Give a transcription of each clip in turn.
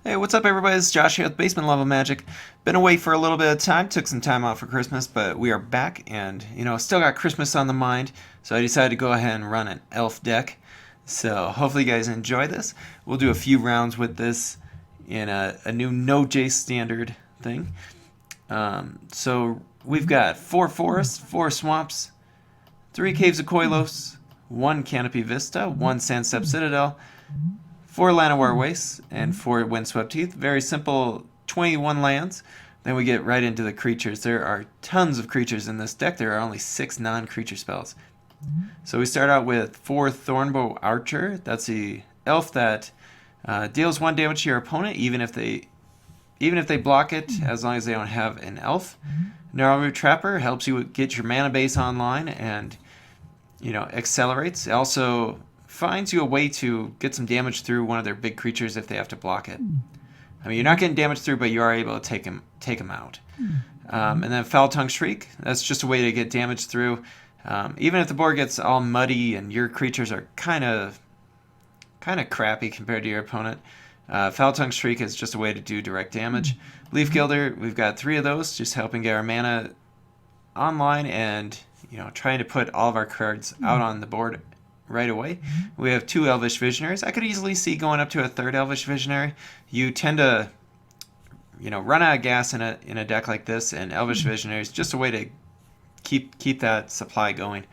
Hey, what's up, everybody? It's Josh here with Basement Level Magic. Been away for a little bit of time, took some time off for Christmas, but we are back and, still got Christmas on the mind, so I decided to go ahead and run an elf deck. So hopefully you guys enjoy this. We'll do a few rounds with this in a new No-J standard thing. So we've got 4 forests, 4 swamps, 3 caves of Koilos, 1 canopy vista, 1 sandstep citadel, 4 Llanowar Wastes, and 4 Windswept Heath. Very simple 21 lands. Then we get right into the creatures. There are tons of creatures in this deck. There are only 6 non-creature spells. So we start out with 4 Thornbow Archer. That's the elf that deals 1 damage to your opponent, even if they block it, as long as they don't have an elf. Gnarlroot Trapper helps you get your mana base online and accelerates. It also finds you a way to get some damage through one of their big creatures if they have to block it. I mean, you're not getting damage through, but you are able to take them out. And then Foul Tongue Shriek, that's just a way to get damage through. Even if the board gets all muddy and your creatures are kind of crappy compared to your opponent, Foul Tongue Shriek is just a way to do direct damage. Leaf Gilder, we've got 3 of those, just helping get our mana online and trying to put all of our cards out on the board right away. We have 2 Elvish Visionaries. I could easily see going up to a 3rd Elvish Visionary. You tend to run out of gas in a deck like this, and Elvish Visionary is just a way to keep that supply going.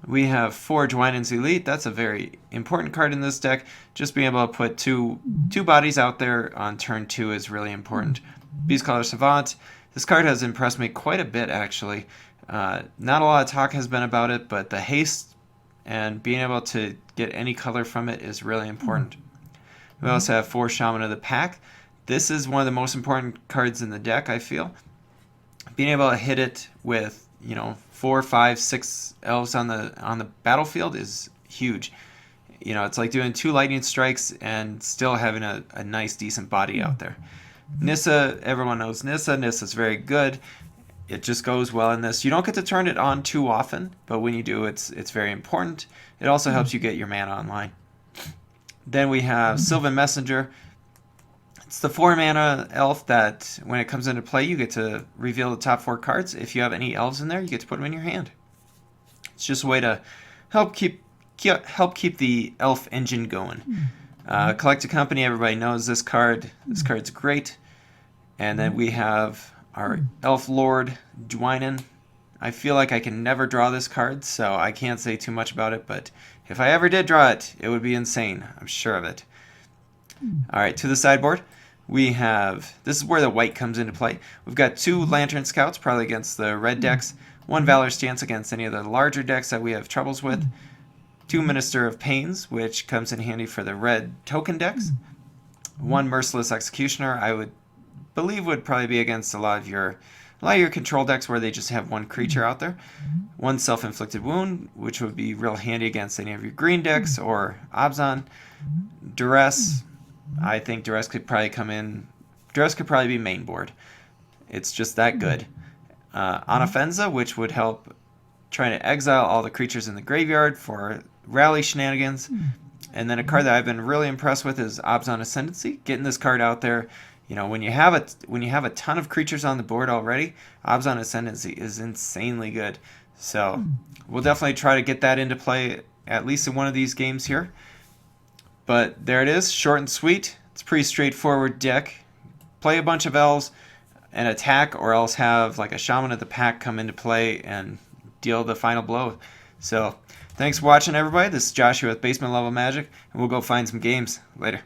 We have 4 Dwynen's Elite. That's a very important card in this deck. Just being able to put two bodies out there on turn 2 is really important. Beastcaller Savant. This card has impressed me quite a bit, actually. Not a lot of talk has been about it, but the haste and being able to get any color from it is really important. We also have 4 Shaman of the Pack. This is one of the most important cards in the deck, I feel. Being able to hit it with 4, 5, 6 elves on the battlefield is huge. It's like doing 2 lightning strikes and still having a nice, decent body out there. Nissa, everyone knows Nissa. Nissa's very good. It just goes well in this. You don't get to turn it on too often, but when you do, it's very important. It also helps you get your mana online. Then we have Sylvan Messenger. It's the 4 mana elf that, when it comes into play, you get to reveal the top 4 cards. If you have any elves in there, you get to put them in your hand. It's just a way to help keep the elf engine going. Collect a Company, everybody knows this card. This card's great. And then we have our Elf Lord, Dwynen. I feel like I can never draw this card, so I can't say too much about it, but if I ever did draw it, it would be insane. I'm sure of it. Alright, to the sideboard, we have... This is where the white comes into play. We've got 2 Lantern Scouts, probably against the red decks, 1 Valor Stance against any of the larger decks that we have troubles with, 2 Minister of Pains, which comes in handy for the red token decks, 1 Merciless Executioner, I would believe would probably be against a lot of your control decks where they just have 1 creature out there. 1 Self-Inflicted Wound, which would be real handy against any of your green decks or Abzan. Duress, I think Duress could probably come in. Duress could probably be main board. It's just that good. Anafenza, which would help trying to exile all the creatures in the graveyard for rally shenanigans. And then a card that I've been really impressed with is Abzan Ascendancy. Getting this card out there, when you have a ton of creatures on the board already, Abzan Ascendancy is insanely good. So we'll definitely try to get that into play at least in one of these games here. But there it is, short and sweet. It's a pretty straightforward deck. Play a bunch of elves and attack, or else have like a Shaman of the Pack come into play and deal the final blow. So thanks for watching, everybody. This is Joshua with Basement Level Magic, and we'll go find some games later.